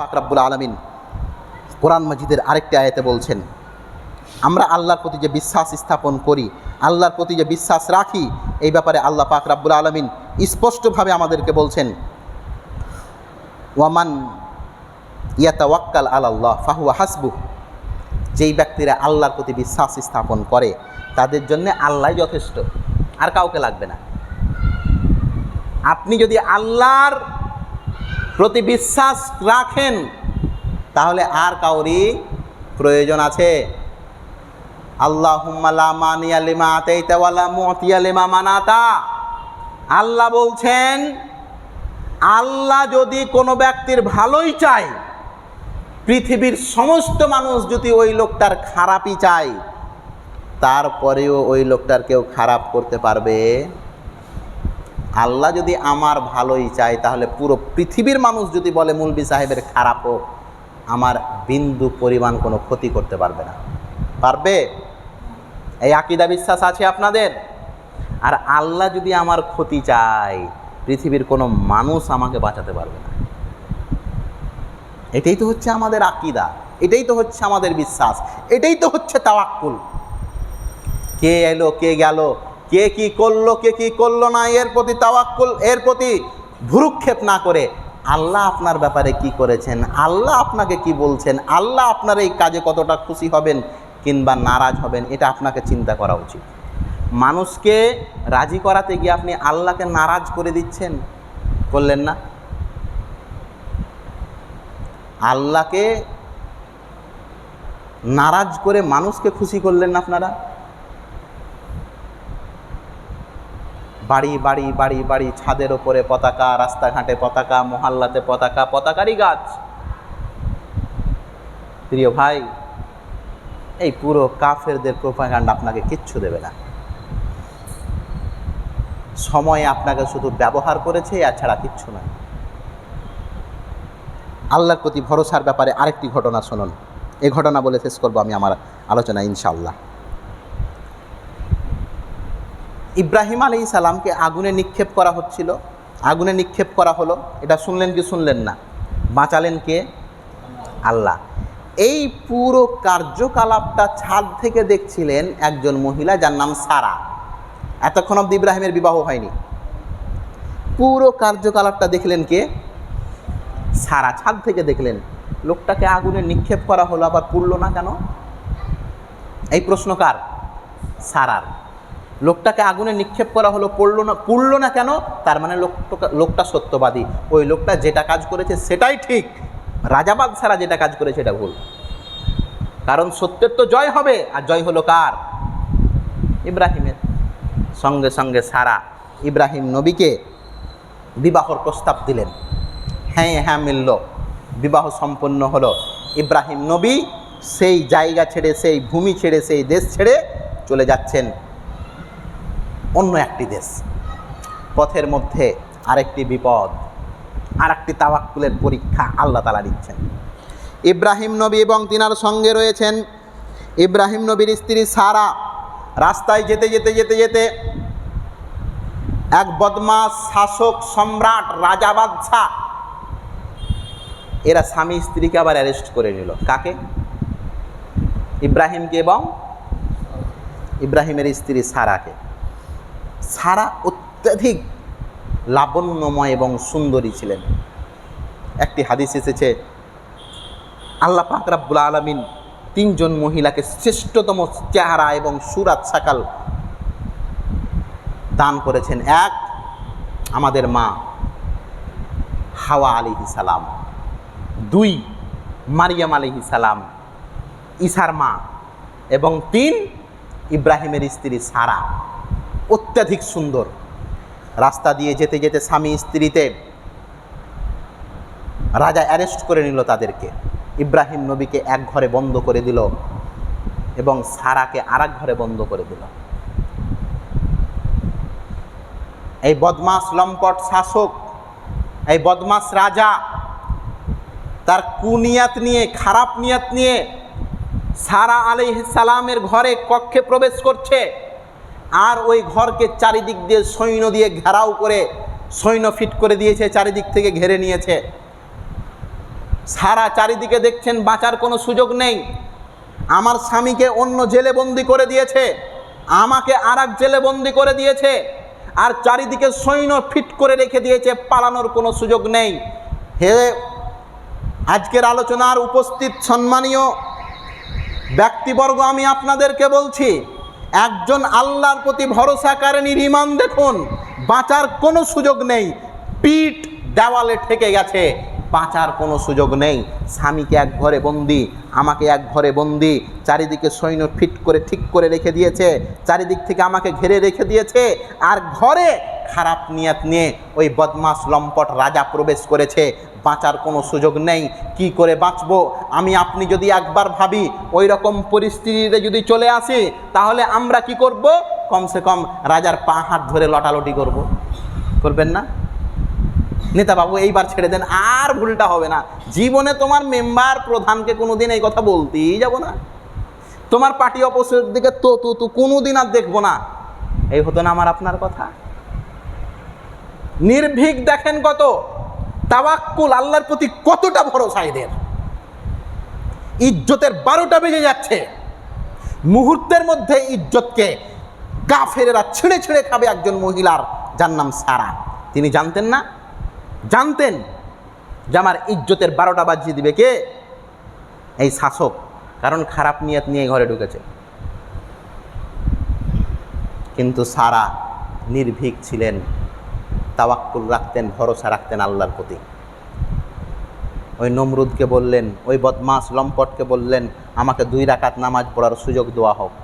পাক রব্বুল আলামিন কোরআন মাজিদের আরেকটি আয়াতে বলছেন, আমরা আল্লাহর প্রতি যে বিশ্বাস স্থাপন করি, আল্লাহর প্রতি যে বিশ্বাস রাখি, এই ব্যাপারে আল্লাহ পাক রব্বুল আলামিন স্পষ্টভাবে আমাদেরকে বলছেন, ওয়ামান ইয়াতাওয়াক্কাল আলাল্লাহ ফাহুয়া হাসবুহ। যেই ব্যক্তিরা আল্লাহর প্রতি বিশ্বাস স্থাপন করে তাদের জন্য আল্লাহই যথেষ্ট, আর কাউকে লাগবে না। আপনি যদি আল্লাহর প্রতি বিশ্বাস রাখেন তাহলে আর কাউরই প্রয়োজন আছে? আল্লাহুম্মা লা মানিয়া লিমা আতাইতা ওয়া লা মুতিয়া লিমা মানাতা। আল্লাহ বলছেন, আল্লাহ যদি কোনো ব্যক্তির ভালোই চায়, পৃথিবীর সমস্ত মানুষ যদি ওই লোকটার খারাপই চায়, তারপরেও ওই লোকটার কেউ খারাপ করতে পারবে? আল্লাহ যদি আমার ভালোই চায়, তাহলে পুরো পৃথিবীর মানুষ যদি বলে মৌলভী সাহেবের খারাপ হোক, আমার বিন্দু পরিমাণ কোনো ক্ষতি করতে পারবে না। পারবে? এই আকীদা বিশ্বাস আছে আপনাদের? আর আল্লাহ যদি আমার ক্ষতি চায়, পৃথিবীর কোনো মানুষ আমাকে বাঁচাতে পারবে না। এটাই তো হচ্ছে আমাদের আকীদা, এটাই তো হচ্ছে আমাদের বিশ্বাস, এটাই তো হচ্ছে তাওয়াক্কুল। কে এলো কে গেল, কে কি করলো কে কি করলো না, এর প্রতি তাওয়াক্কুল, এর প্রতি ভ্রুক্ষেপ না করে আল্লাহ আপনার ব্যাপারে কি করেছেন, আল্লাহ আপনাকে কি বলছেন, আল্লাহ আপনার এই কাজে কতটা খুশি হবেন কিংবা নারাজ হবেন, এটা আপনাকে চিন্তা করা উচিত। মানুষকে রাজি করাতে গিয়ে আপনি আল্লাহকে নারাজ করে দিচ্ছেন, করলেন না? আল্লাহকে নারাজ করে মানুষকে খুশি করলেন না আপনারা? বাড়ি বাড়ি বাড়ি বাড়ি, ছাদের ওপরে পতাকা, রাস্তাঘাটে পতাকা, মহল্লাতে পতাকা, পতাকারই গাছ। প্রিয় ভাই, এই পুরো কাফেরদের প্রোপাগান্ডা আপনাকে কিচ্ছু দেবে না। সময় আপনাকে শুধু ব্যবহার করেছে, এছাড়া কিচ্ছু নয়। আল্লাহর প্রতি ভরসার ব্যাপারে আরেকটি ঘটনা শুনুন। এই ঘটনা বলে শেষ করবো আমি আমার আলোচনা ইনশাআল্লাহ। ইব্রাহিম আলাইহিস সালামকে আগুনে নিক্ষেপ করা হচ্ছিল, আগুনে নিক্ষেপ করা হলো, এটা শুনলেন কি শুনলেন না? বাঁচালেন কে? আল্লাহ। এই পুরো কার্যকলাপটা ছাদ থেকে দেখছিলেন একজন মহিলা, যার নাম সারা। এতক্ষণ অবধি ইব্রাহিমের বিবাহ হয়নি। পুরো কার্যকলাপটা দেখলেন কে? সারা। ছাদ থেকে দেখলেন। লোকটাকে আগুনে নিক্ষেপ করা হলো, আবার পুড়লো না কেন? এই প্রশ্ন কার? সারার। লোকটাকে আগুনে নিক্ষেপ করা হলো, পুড়লো না কেন? তার মানে লোকটা সত্যবাদী। ওই লোকটা যেটা কাজ করেছে সেটাই ঠিক, রাজা বাদশারা যেটা কাজ করেছে এটা ভুল। কারণ সত্যের তো জয় হবে, আর জয় হলো কার? ইব্রাহিমের। সঙ্গে সঙ্গে সারা ইব্রাহিম নবীকে বিবাহর প্রস্তাব দিলেন। হ্যাঁ হ্যাঁ মিলল, বিবাহ সম্পন্ন হলো। ইব্রাহিম নবী সেই জায়গা ছেড়ে, সেই ভূমি ছেড়ে, সেই দেশ ছেড়ে চলে যাচ্ছেন অন্য একটি দেশ। পথের মধ্যে আরেকটি বিপদ, আরেকটি তাওয়াক্কুলের পরীক্ষা আল্লাহ তাআলা দিচ্ছেন। ইব্রাহিম নবী এবং তিনার সঙ্গে রয়েছেন ইব্রাহিম নবীর স্ত্রী সারা। রাস্তায় যেতে যেতে যেতে যেতে এক বদমাশ শাসক, সম্রাট, রাজা বাদশা, এরা স্বামী স্ত্রীকে আবার অ্যারেস্ট করে নিল। কাকে? ইব্রাহিমকে এবং ইব্রাহিমের স্ত্রী সারাকে। সারা অত্যাধিক লাবণ্যময় এবং সুন্দরী ছিলেন। একটি হাদিস এসেছে, আল্লাহ পাক রব্বুল আলামিন তিনজন মহিলাকে শ্রেষ্ঠতম চেহারা এবং সুরাত সাকাল দান করেছেন। এক, আমাদের মা হাওয়া আলাইহিস সালাম। দুই, মারিয়াম আলাইহিস সালাম, ঈসার মা। এবং তিন, ইব্রাহিমের স্ত্রী সারা। অত্যাধিক সুন্দর। রাস্তা দিয়ে যেতে যেতে স্বামী স্ত্রীতে রাজা অ্যারেস্ট করে নিল তাদেরকে। ইব্রাহিম নবীকে এক ঘরে বন্ধ করে দিল এবং সারাকে আরেক ঘরে বন্ধ করে দিল। এই বদমাস লম্পট শাসক, এই বদমাস রাজা তার কুনিয়াত নিয়ে, খারাপ নিয়াত নিয়ে সারা আলাইহিস সালামের ঘরে কক্ষে প্রবেশ করছে, আর ওই ঘরকে চারিদিক দিয়ে সৈন্য দিয়ে ঘেরাও করে, সৈন্য ফিট করে দিয়েছে, চারিদিক থেকে ঘেরে নিয়েছে। সারা চারিদিকে দেখছেন বাঁচার কোনো সুযোগ নেই। আমার স্বামীকে অন্য জেলে বন্দি করে দিয়েছে, আমাকে আর এক জেলে বন্দি করে দিয়েছে, আর চারিদিকে সৈন্য ফিট করে রেখে দিয়েছে, পালানোর কোনো সুযোগ নেই। হে আজকের আলোচনার উপস্থিত সম্মানীয় ব্যক্তিবর্গ, আমি আপনাদেরকে বলছি, একজন আল্লাহর প্রতি ভরসাকারিনীর ঈমান দেখুন, বাঁচার কোনো সুযোগ নেই, পিঠ দেওয়ালে ঠেকে গেছে, বাঁচার কোনো সুযোগ নেই। স্বামীকে এক ঘরে বন্দি, আমাকে এক ঘরে বন্দি, চারিদিকে সৈন্য ফিট করে ঠিক করে রেখে দিয়েছে, চারিদিক থেকে আমাকে ঘিরে রেখে দিয়েছে, আর ঘরে খারাপ নিয়ত নিয়ে ওই বদমাস লম্পট রাজা প্রবেশ করেছে, বাঁচার কোনো সুযোগ নেই। কি করে বাঁচবো? আমি আপনি যদি একবার ভাবি ওই রকম পরিস্থিতিতে যদি চলে আসি, তাহলে আমরা কি করব? কমসে কম রাজার পা হাত ধরে লটালটি করব, করবেন না? নেতা বাবু এইবার ছেড়ে দেন, আর ভুলটা হবে না। জীবনে তোমার মেম্বার প্রধানকে কোনোদিন এই কথা বলতেই যাব না, তোমার পার্টি অপোজিটের দিকে তো কোনোদিন আর দেখবো না, এই হতো না আমার আপনার কথা। নির্ভীক দেখেন কত, তাওয়াক্কুল, আল্লাহর প্রতি কতটা ভরসা এদের। ইজ্জতের 12টা বেজে যাচ্ছে, মুহূর্তের মধ্যে ইজ্জতকে কাফেরেরা ছিঁড়ে ছিঁড়ে খাবে একজন মহিলার, যার নাম সারা। তিনি জানতেন না? জানতেন যে আমার ইজ্জতের 12টা বাজিয়ে দিবে কে? এই শাসক, কারণ খারাপ নিয়ত নিয়ে ঘরে ঢুকেছে। কিন্তু সারা নির্ভীক ছিলেন, তাওয়াক্কুল রাখতেন, ভরসা রাখতেন আল্লাহর প্রতি। ওই নমরুদকে বললেন, ওই বদমাস লম্পটকে বললেন, আমাকে 2 রাকাত নামাজ পড়ার সুযোগ দেওয়া হোক।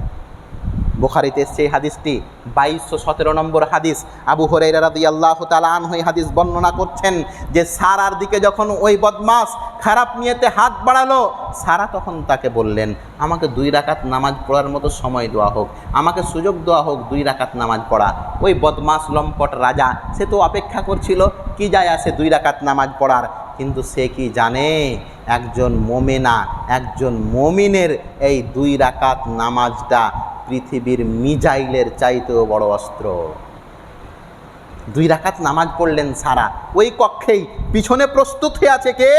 বুখারীতে এসছে এই হাদিসটি, 2217 নম্বর হাদিস। আবু হুরায়রা রাদিয়াল্লাহু তাআলা আনহু এই হাদিস বর্ণনা করছেন যে সারার দিকে যখন ওই বদমাস খারাপ নিয়তে হাত বাড়ালো, সারা তখন তাকে বললেন, আমাকে 2 রাকাত নামাজ পড়ার মতো সময় দেওয়া হোক, আমাকে সুযোগ দেওয়া হোক 2 রাকাত নামাজ পড়া। ওই বদমাস লম্পট রাজা, সে তো অপেক্ষা করছিল, কি যায় আসে 2 রাকাত নামাজ পড়ার। কিন্তু সে কি জানে, একজন মোমেনা, একজন মমিনের এই 2 রাকাত নামাজটা পৃথিবীর মিজাইলের চাইতেও বড় অস্ত্র। 2 রাকাত নামাজ পড়লেন সারা, ওই কক্ষেই পিছনে প্রস্তুত হয়ে আছে কে?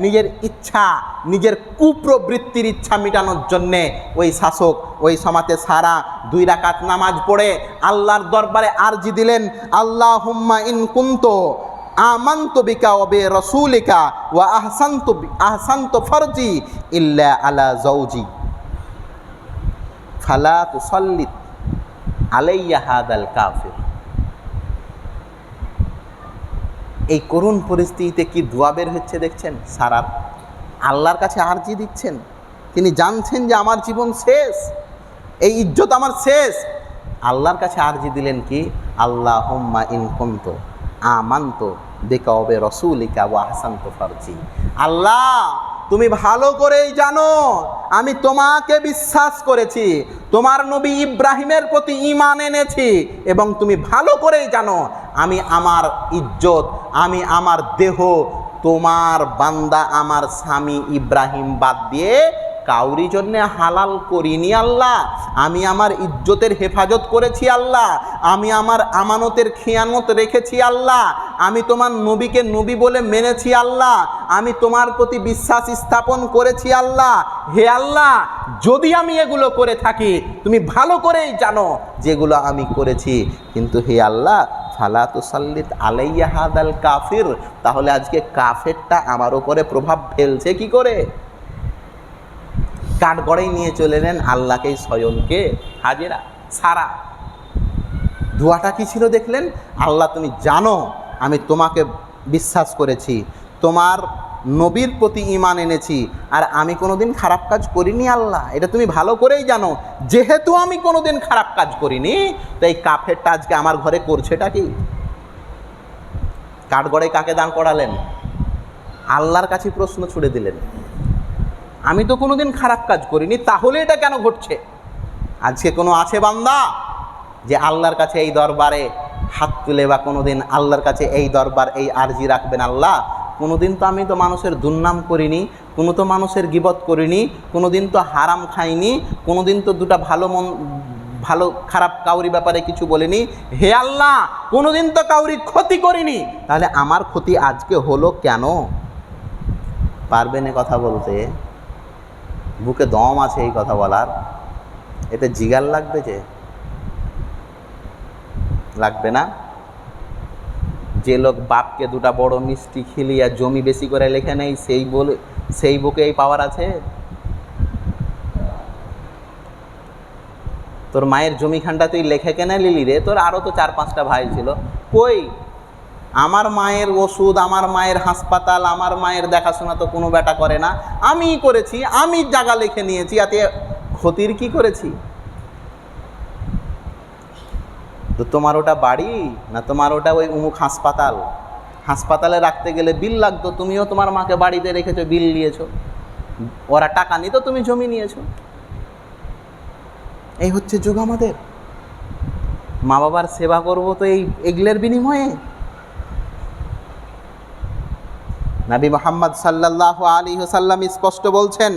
নিজের ইচ্ছা, নিজের কুপ্রবৃত্তির ইচ্ছা মেটানোর জন্যে ওই শাসক। ওই সমাতে সারা 2 রাকাত নামাজ পড়ে আল্লাহর দরবারে আরজি দিলেন, আল্লাহুম্মা ইন কুনতু আমানতু বিকা ওয়া বিরাসূলিকা ওয়া আহসানতু ফারজি ইল্লা আলা যাওজি ফালা তুসাল্লিত আলাইয়া হাদাল কাফির। এই করুণ পরিস্থিতিতে কি দোয়া বের হচ্ছে দেখছেন সারার। আল্লাহর কাছে আরজি দিচ্ছেন, তিনি জানছেন যে আমার জীবন শেষ, এই ইজ্জত আমার শেষ। আল্লাহর কাছে আরজি দিলেন কি, আল্লাহুম্মা ইন কুনতু আমানতু বিকা ওয়া বিরাসূলিকা ওয়া আহসানতু ফারজি। আল্লাহ, তুমি ভালো করেই জানো আমি তোমাকে বিশ্বাস করেছি, তোমার নবী ইব্রাহিমের প্রতি ঈমান এনেছি, এবং তুমি ভালো করেই জানো আমি আমার ইজ্জত, আমি আমার দেহ তোমার বান্দা আমার স্বামী ইব্রাহিম বাদ দিয়ে কাউরি জন্যে হালাল করিনি আল্লাহ। আমি আমার ইজ্জতের হেফাজত করেছি আল্লাহ, আমি আমার আমানতের খিয়ানত রেখেছি আল্লাহ, আমি তোমার নবীকে নবী বলে মেনেছি আল্লাহ, আমি তোমার প্রতি বিশ্বাস স্থাপন করেছি আল্লাহ। হে আল্লাহ, যদি আমি এগুলো করে থাকি তুমি ভালো করেই জানো যেগুলো আমি করেছি, কিন্তু হে আল্লাহ ফালা তুসাল্লিত আলাইয়া হাদাল কাফির, তাহলে আজকে কাফেরটা আমার উপরে প্রভাব ফেলছে কি করে? কাঠগড়াই নিয়ে চলে নেন আল্লাহকেই স্বয়ংকে হাজেরা সারা। দোয়াটা কি ছিল দেখলেন? আল্লাহ তুমি জানো আমি তোমাকে বিশ্বাস করেছি, তোমার নবীর প্রতি ঈমান এনেছি, আর আমি কোনোদিন খারাপ কাজ করিনি আল্লাহ, এটা তুমি ভালো করেই জানো। যেহেতু আমি কোনোদিন খারাপ কাজ করিনি, তো এই কাফেরটা আজকে আমার ঘরে করছেটা কি? কাঠগড়ায় কাকে দান করালেন? আল্লাহর কাছে প্রশ্ন ছুড়ে দিলেন, আমি তো কোনোদিন খারাপ কাজ করিনি, তাহলে এটা কেন ঘটছে? আজকে কোনো আছে বান্দা যে আল্লাহর কাছে এই দরবারে হাত তুলে বা কোনোদিন আল্লাহর কাছে এই দরবার এই আরজি রাখবেন, আল্লাহ কোনোদিন তো আমি তো মানুষের দুর্নাম করিনি, কোনো তো মানুষের গীবত করিনি, কোনোদিন তো হারাম খাইনি, কোনোদিন তো দুটা ভালো খারাপ কাউরি ব্যাপারে কিছু বলিনি, হে আল্লাহ কোনোদিন তো কাউরি ক্ষতি করিনি, তাহলে আমার ক্ষতি আজকে হলো কেন? পারবেন এ কথা বলতে? বুকে দম আছে এই কথা বলার? এতে জিগার লাগবে যে? লাগবে না? যে লোক বাপকে দুটা বড় মিষ্টি খিলিয়া জমি বেশি করে লেখে নেই, সেই বুকে এই পাওয়ার আছে? তোর মায়ের জমিখানটা তুই লেখে কেনে লিলি রে? তোর আরও তো 4-5টা ভাই ছিল, কই? আমার মায়ের ওষুধ, আমার মায়ের হাসপাতাল, আমার মায়ের দেখাশোনা তো কোনো বেটা করে না, আমিই করেছি, আমি জায়গা লিখে নিয়েছি, এতে ক্ষতির কি করেছি? তো তোমার ওটা বাড়ি না তোমার ওটা ওই অমুক হাসপাতাল? হাসপাতালে রাখতে গেলে বিল লাগতো, তুমিও তোমার মাকে বাড়িতে রেখেছো, বিল নিয়েছো। ওরা টাকা নিত, তুমি জমি নিয়েছো। এই হচ্ছে যুগ আমাদের। মা বাবার সেবা করব তো এগুলোর বিনিময়ে? নবী মুহাম্মদ সাল্লাল্লাহু আলাইহি ওয়াসাল্লাম স্পষ্ট বলছেন,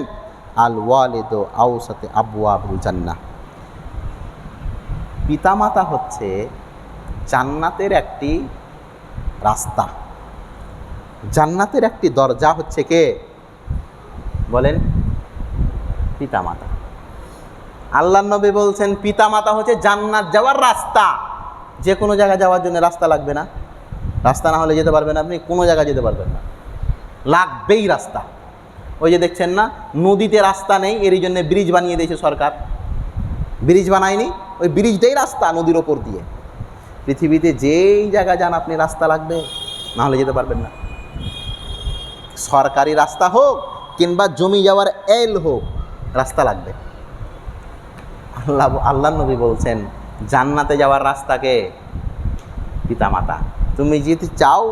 আল ওয়ালিদু আওসাতে আবওয়াবুল জান্নাহ। পিতামাতা হচ্ছে জান্নাতের একটি রাস্তা, জান্নাতের একটি দরজা হচ্ছে কে বলেন? পিতামাতা। আল্লাহর নবী বলছেন পিতামাতা হচ্ছে জান্নাত যাওয়ার রাস্তা। যে কোনো জায়গায় যাওয়ার জন্য রাস্তা লাগবে না? রাস্তা না হলে যেতে পারবেন আপনি? কোনো জায়গায় যেতে পারবেন না, লাগবেই রাস্তা। ওই যে দেখছেন না, নদীতে রাস্তা নেই, এরই জন্য ব্রিজ বানিয়ে দিয়েছে সরকার। ব্রিজ বানায়নি, ওই ব্রিজটাই রাস্তা নদীর ওপর দিয়ে। পৃথিবীতে যেই জায়গা যান আপনি রাস্তা লাগবে, না হলে যেতে পারবেন না। সরকারি রাস্তা হোক কিংবা জমি যাওয়ার এল হোক, রাস্তা লাগবে। আল্লাহর নবী বলছেন জান্নাতে যাওয়ার রাস্তাকে পিতামাতা। তুমি যদি চাও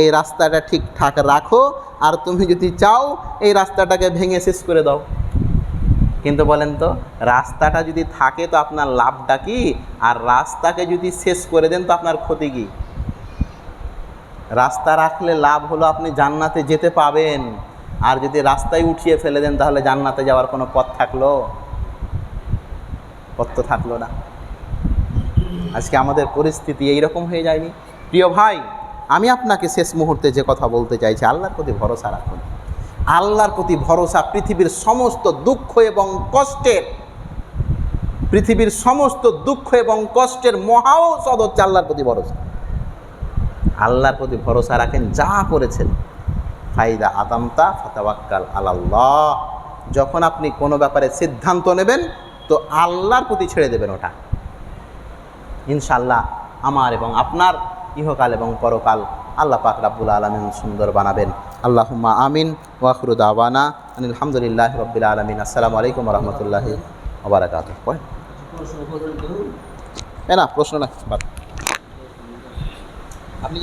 এই রাস্তাটা ঠিকঠাক রাখো, আর তুমি যদি চাও এই রাস্তাটাকে ভেঙে শেষ করে দাও। কিন্তু বলেন তো, রাস্তাটা যদি থাকে তো আপনার লাভটা কি? আর রাস্তাকে যদি শেষ করে দেন তো আপনার ক্ষতি কি? রাস্তা রাখলে লাভ হলো আপনি জান্নাতে যেতে পাবেন, আর যদি রাস্তায় উঠিয়ে ফেলে দেন তাহলে জান্নাতে যাওয়ার কোনো পথ থাকলো? পথ তো থাকলো না। আজকে আমাদের পরিস্থিতি এইরকম হয়ে যায়নি? প্রিয় ভাই, আমি আপনাকে শেষ মুহূর্তে যে কথা বলতে চাইছি, আল্লাহর প্রতি ভরসা রাখুন। আল্লাহর প্রতি ভরসা পৃথিবীর সমস্ত দুঃখ এবং কষ্টের, পৃথিবীর সমস্ত দুঃখ এবং কষ্টের মহাঔষধ হচ্ছে আল্লাহর প্রতি ভরসা। আল্লাহর প্রতি ভরসা রাখেন, যা করেছেন ফাইদা আদামতা ফাতাওয়াক্কাল আলাল্লাহ। যখন আপনি কোনো ব্যাপারে সিদ্ধান্ত নেবেন তো আল্লাহর প্রতি ছেড়ে দেবেন ওটা। ইনশাআল্লাহ আমার এবং আপনার ইহকাল এবং পরকাল আল্লাহ পাক রাব্বুল আলামিন সুন্দর বানাবেন। আল্লাহুম্মা আমিন। ওয়া আখিরু দাওয়ানা আনিল হামদুলিল্লাহি রাব্বিল আলামিন। আসসালামু আলাইকুম ওয়া রাহমাতুল্লাহি ওয়া বারাকাতুহু। না প্রশ্ন না, আপনি